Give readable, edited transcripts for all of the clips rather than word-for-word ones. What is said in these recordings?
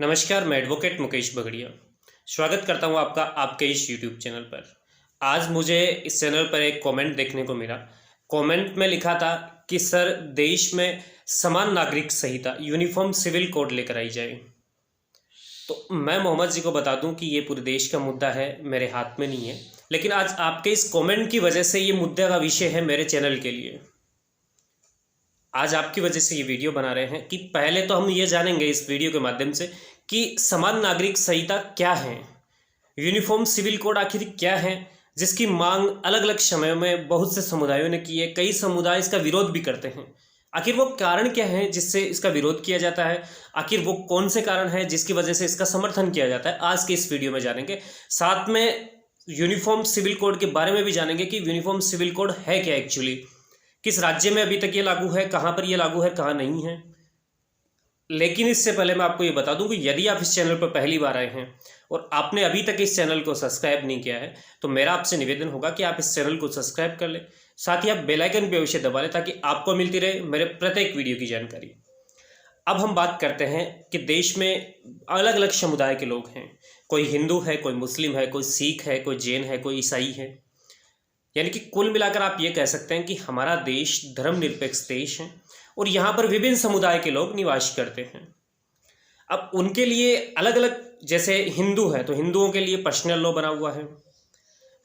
नमस्कार, मैं एडवोकेट मुकेश बगड़िया स्वागत करता हूं आपका आपके इस यूट्यूब चैनल पर। आज मुझे इस चैनल पर एक कमेंट देखने को मिला। कमेंट में लिखा था कि सर, देश में समान नागरिक संहिता यूनिफॉर्म सिविल कोड लेकर आई जाए। तो मैं मोहम्मद जी को बता दूं कि ये पूरे देश का मुद्दा है, मेरे हाथ में नहीं है। लेकिन आज आपके इस कमेंट की वजह से ये मुद्दे का विषय है मेरे चैनल के लिए। आज आपकी वजह से ये वीडियो बना रहे हैं कि पहले तो हम ये जानेंगे इस वीडियो के माध्यम से कि समान नागरिक संहिता क्या है, यूनिफॉर्म सिविल कोड आखिर क्या है, जिसकी मांग अलग अलग समयों में बहुत से समुदायों ने की है। कई समुदाय इसका विरोध भी करते हैं। आखिर वो कारण क्या है जिससे इसका विरोध किया जाता है, आखिर वो कौन से कारण है जिसकी वजह से इसका समर्थन किया जाता है, आज के इस वीडियो में जानेंगे। साथ में यूनिफॉर्म सिविल कोड के बारे में भी जानेंगे कि यूनिफॉर्म सिविल कोड है क्या, एक्चुअली किस राज्य में अभी तक ये लागू है, कहाँ पर ये लागू है, कहाँ नहीं है। लेकिन इससे पहले मैं आपको ये बता दूं कि यदि आप इस चैनल पर पहली बार आए हैं और आपने अभी तक इस चैनल को सब्सक्राइब नहीं किया है, तो मेरा आपसे निवेदन होगा कि आप इस चैनल को सब्सक्राइब कर लें। साथ ही आप बेल आइकन पे अवश्य दबा लें ताकि आपको मिलती रहे मेरे प्रत्येक वीडियो की जानकारी। अब हम बात करते हैं कि देश में अलग अलग समुदाय के लोग हैं। कोई हिंदू है, कोई मुस्लिम है, कोई सिख है, कोई जैन है, कोई ईसाई है। यानी कि कुल मिलाकर आप ये कह सकते हैं कि हमारा देश धर्मनिरपेक्ष देश है और यहाँ पर विभिन्न समुदाय के लोग निवास करते हैं। अब उनके लिए अलग अलग, जैसे हिंदू है तो हिंदुओं के लिए पर्सनल लॉ बना हुआ है,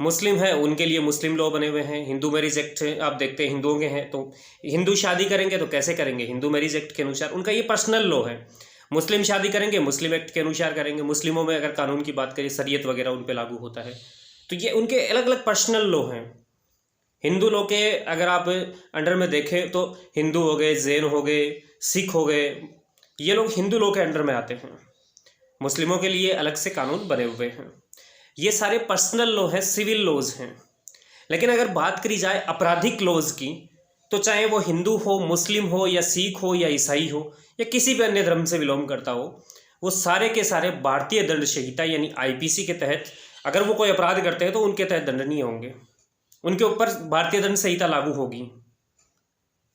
मुस्लिम है उनके लिए मुस्लिम लॉ बने हुए हैं, हिंदू मैरिज एक्ट आप देखते हैं हिंदुओं के हैं, तो हिंदू शादी करेंगे तो कैसे करेंगे, हिंदू मैरिज एक्ट के अनुसार उनका ये पर्सनल लॉ है। मुस्लिम शादी करेंगे मुस्लिम एक्ट के अनुसार करेंगे। मुस्लिमों में अगर कानून की बात करें, शरीयत वगैरह उन पर लागू होता है। तो ये उनके अलग अलग पर्सनल लॉ हैं। हिंदू लोग के अगर आप अंडर में देखें तो हिंदू हो गए, जैन हो गए, सिख हो गए, ये लोग हिंदू लोग के अंडर में आते हैं। मुस्लिमों के लिए अलग से कानून बने हुए हैं। ये सारे पर्सनल लॉ हैं, सिविल लॉज हैं। लेकिन अगर बात करी जाए आपराधिक लॉज की, तो चाहे वो हिंदू हो, मुस्लिम हो, या सिख हो, या ईसाई हो, या किसी भी अन्य धर्म से बिलोंग करता हो, वो सारे के सारे भारतीय दंड संहिता यानी आईपीसी के तहत अगर वो कोई अपराध करते हैं तो उनके तहत दंडनीय होंगे। उनके ऊपर भारतीय दंड संहिता लागू होगी।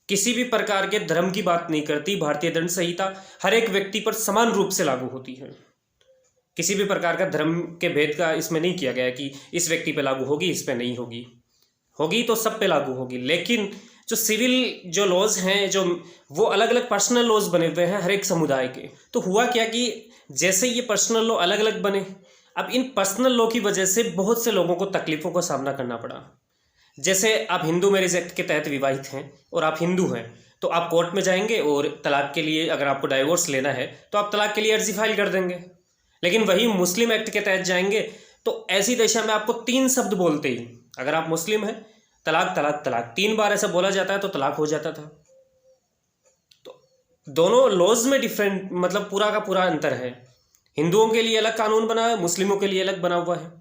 किसी भी प्रकार के धर्म की बात नहीं करती भारतीय दंड संहिता, हर एक व्यक्ति पर समान रूप से लागू होती है। किसी भी प्रकार का धर्म के भेद का इसमें नहीं किया गया कि इस व्यक्ति पे लागू होगी, इस पे नहीं होगी। होगी तो सब पे लागू होगी। लेकिन जो सिविल जो लॉज हैं, जो वो अलग अलग पर्सनल लॉज बने हुए हैं हर एक समुदाय के। तो हुआ क्या कि जैसे ये पर्सनल लॉ अलग अलग बने, अब इन पर्सनल लॉ की वजह से बहुत से लोगों को तकलीफों का सामना करना पड़ा। जैसे आप हिंदू मैरिज एक्ट के तहत विवाहित हैं और आप हिंदू हैं, तो आप कोर्ट में जाएंगे और तलाक के लिए, अगर आपको डाइवोर्स लेना है तो आप तलाक के लिए अर्जी फाइल कर देंगे। लेकिन वही मुस्लिम एक्ट के तहत जाएंगे तो ऐसी दशा में आपको 3 शब्द बोलते ही, अगर आप मुस्लिम हैं, तलाक तलाक तलाक 3 बार ऐसा बोला जाता है तो तलाक हो जाता था। तो दोनों लॉज में डिफरेंट, मतलब पूरा का पूरा अंतर है। हिंदुओं के लिए अलग कानून बना है, मुस्लिमों के लिए अलग बना हुआ है।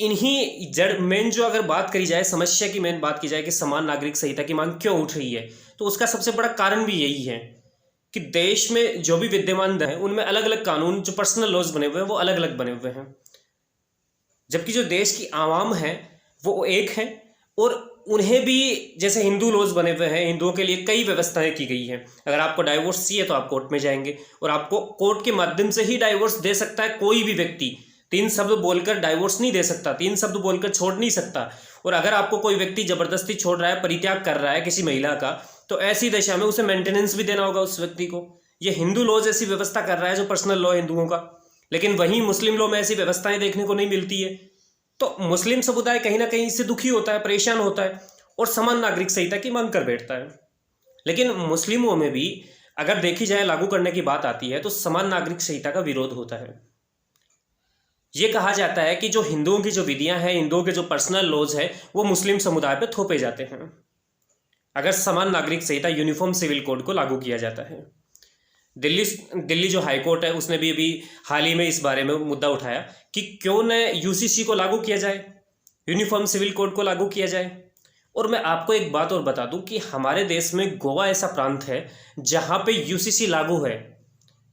इन्हीं जड़ मेन जो अगर बात करी जाए, समस्या की मेन बात की जाए कि समान नागरिक संहिता की मांग क्यों उठ रही है, तो उसका सबसे बड़ा कारण भी यही है कि देश में जो भी विद्यमान है उनमें अलग अलग कानून, जो पर्सनल लॉज बने हुए हैं वो अलग अलग बने हुए हैं। जबकि जो देश की आवाम है वो एक है और उन्हें भी जैसे हिंदू लॉज बने हुए हैं, हिंदुओं के लिए कई व्यवस्थाएं की गई हैं। अगर आपको डाइवोर्स चाहिए तो आप कोर्ट में जाएंगे और आपको कोर्ट के माध्यम से ही डाइवोर्स दे सकता है कोई भी व्यक्ति। 3 शब्द बोलकर डाइवोर्स नहीं दे सकता, 3 शब्द बोलकर छोड़ नहीं सकता। और अगर आपको कोई व्यक्ति जबरदस्ती छोड़ रहा है, परित्याग कर रहा है किसी महिला का, तो ऐसी दशा में उसे मेंटेनेंस भी देना होगा उस व्यक्ति को। ये हिंदू लॉज ऐसी व्यवस्था कर रहा है जो पर्सनल लॉ है हिंदुओं का। लेकिन वहीं मुस्लिम लॉ में ऐसी व्यवस्थाएं देखने को नहीं मिलती है। तो मुस्लिम समुदाय कहीं ना कहीं इससे दुखी होता है, परेशान होता है और समान नागरिक संहिता की मांग कर बैठता है। लेकिन मुस्लिमों में भी अगर देखी जाए, लागू करने की बात आती है तो समान नागरिक संहिता का विरोध होता है। ये कहा जाता है कि जो हिंदुओं की जो विधियां हैं, हिंदुओं के जो पर्सनल लॉज है, वो मुस्लिम समुदाय पर थोपे जाते हैं अगर समान नागरिक संहिता यूनिफॉर्म सिविल कोड को लागू किया जाता है। दिल्ली जो हाई कोर्ट है उसने भी अभी हाल ही में इस बारे में मुद्दा उठाया कि क्यों न यूसीसी को लागू किया जाए, यूनिफॉर्म सिविल कोड को लागू किया जाए। और मैं आपको एक बात और बता दूं कि हमारे देश में गोवा ऐसा प्रांत है जहां पे यूसीसी लागू है,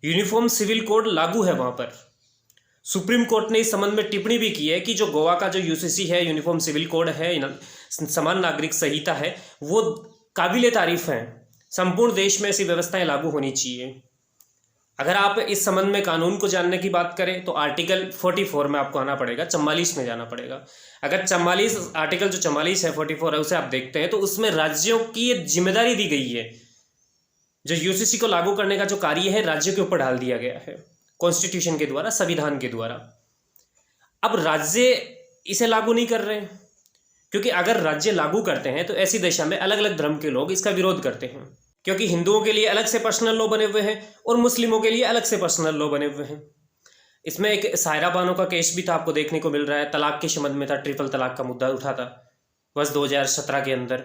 यूनिफॉर्म सिविल कोड लागू है। वहां पर सुप्रीम कोर्ट ने इस संबंध में टिप्पणी भी की है कि जो गोवा का जो यूसीसी है, यूनिफॉर्म सिविल कोड है, समान नागरिक संहिता है, वो काबिले तारीफ है। संपूर्ण देश में ऐसी व्यवस्थाएं लागू होनी चाहिए। अगर आप इस संबंध में कानून को जानने की बात करें तो आर्टिकल 44 में आपको आना पड़ेगा, 44 में जाना पड़ेगा। अगर 44 आर्टिकल जो 44 है, 44 है, उसे आप देखते हैं तो उसमें राज्यों की ये जिम्मेदारी दी गई है, जो यूसीसी को लागू करने का जो कार्य है राज्यों के ऊपर डाल दिया गया है कॉन्स्टिट्यूशन के द्वारा, संविधान के द्वारा। अब राज्य इसे लागू नहीं कर रहे हैं, क्योंकि अगर राज्य लागू करते हैं तो ऐसी दिशा में अलग अलग धर्म के लोग इसका विरोध करते हैं, क्योंकि हिंदुओं के लिए अलग से पर्सनल लॉ बने हुए हैं और मुस्लिमों के लिए अलग से पर्सनल लॉ बने हुए हैं। इसमें एक सायरा बानो का केस भी था, आपको देखने को मिल रहा है, तलाक के संबंध में था, ट्रिपल तलाक का मुद्दा उठा था वर्ष 2017 के अंदर।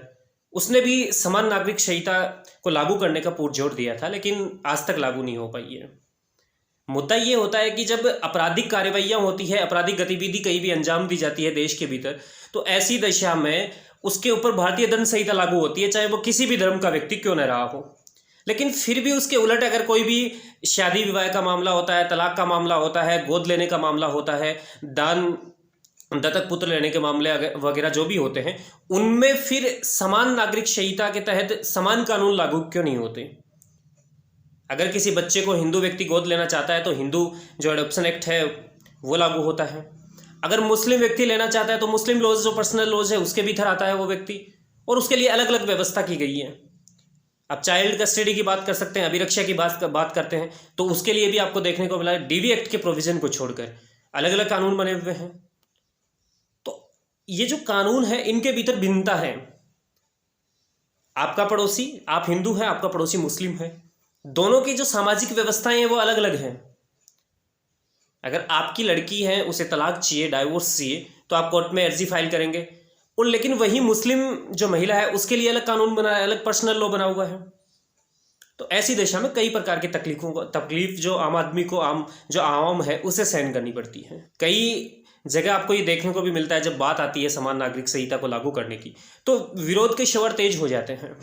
उसने भी समान नागरिक संहिता को लागू करने का पुरजोर दिया था, लेकिन आज तक लागू नहीं हो पाई है। मुद्दा ये होता है कि जब आपराधिक कार्रवाइयाँ होती है, आपराधिक गतिविधि कहीं भी अंजाम दी जाती है देश के भीतर, तो ऐसी दशा में उसके ऊपर भारतीय दंड संहिता लागू होती है, चाहे वो किसी भी धर्म का व्यक्ति क्यों न रहा हो। लेकिन फिर भी उसके उलट अगर कोई भी शादी विवाह का मामला होता है, तलाक का मामला होता है, गोद लेने का मामला होता है, दान दत्तक पुत्र लेने के मामले वगैरह जो भी होते हैं, उनमें फिर समान नागरिक संहिता के तहत समान कानून लागू क्यों नहीं होते। अगर किसी बच्चे को हिंदू व्यक्ति गोद लेना चाहता है तो हिंदू जो एडॉप्शन एक्ट है वो लागू होता है। अगर मुस्लिम व्यक्ति लेना चाहता है तो मुस्लिम लॉज जो पर्सनल लॉज है उसके भीतर आता है वो व्यक्ति, और उसके लिए अलग अलग व्यवस्था की गई है। अब चाइल्ड कस्टडी की बात कर सकते हैं, अभिरक्षा की बात करते हैं तो उसके लिए भी आपको देखने को मिला है डीवी एक्ट के प्रोविजन को छोड़कर अलग अलग कानून बने हुए हैं। तो ये जो कानून है इनके भीतर भिन्नता है। आपका पड़ोसी, आप हिंदू हैं, आपका पड़ोसी मुस्लिम है, दोनों की जो सामाजिक व्यवस्थाएं हैं वो अलग अलग हैं। अगर आपकी लड़की है, उसे तलाक चाहिए, डाइवोर्स चाहिए, तो आप कोर्ट में अर्जी फाइल करेंगे, और लेकिन वही मुस्लिम जो महिला है उसके लिए अलग कानून बना है, अलग पर्सनल लॉ बना हुआ है। तो ऐसी दिशा में कई प्रकार की तकलीफ जो आम आदमी को, जो आवाम है उसे सहन करनी पड़ती है। कई जगह आपको ये देखने को भी मिलता है जब बात आती है समान नागरिक संहिता को लागू करने की तो विरोध के शवर तेज हो जाते हैं।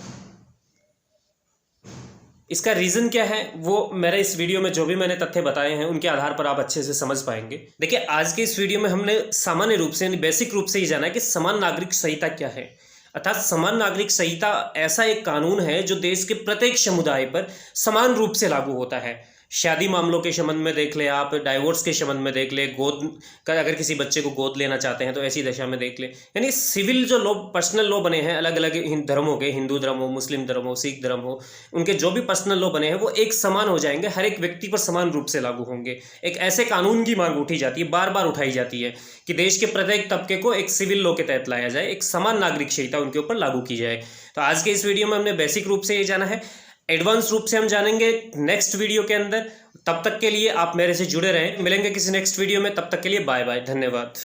इसका रीज़न क्या है वो मेरे इस वीडियो में जो भी मैंने तथ्य बताए हैं उनके आधार पर आप अच्छे से समझ पाएंगे। देखिए, आज के इस वीडियो में हमने सामान्य रूप से, बेसिक रूप से ये जाना है कि समान नागरिक संहिता क्या है। अर्थात समान नागरिक संहिता ऐसा एक कानून है जो देश के प्रत्येक समुदाय पर समान रूप से लागू होता है। शादी मामलों के संबंध में देख ले आप, डाइवोर्स के संबंध में देख ले, गोद का अगर किसी बच्चे को गोद लेना चाहते हैं तो ऐसी दशा में देख ले। यानी सिविल जो लॉ, पर्सनल लॉ बने हैं अलग अलग धर्मों के, हिंदू धर्म हो, मुस्लिम धर्म हो, सिख धर्म हो, उनके जो भी पर्सनल लॉ बने हैं वो एक समान हो जाएंगे, हर एक व्यक्ति पर समान रूप से लागू होंगे। एक ऐसे कानून की मांग उठी जाती है, बार बार उठाई जाती है कि देश के प्रत्येक तबके को एक सिविल लॉ के तहत लाया जाए, एक समान नागरिक संहिता उनके ऊपर लागू की जाए। तो आज के इस वीडियो में हमने बेसिक रूप से ये जाना है, एडवांस रूप से हम जानेंगे नेक्स्ट वीडियो के अंदर। तब तक के लिए आप मेरे से जुड़े रहें, मिलेंगे किसी नेक्स्ट वीडियो में, तब तक के लिए बाय बाय, धन्यवाद।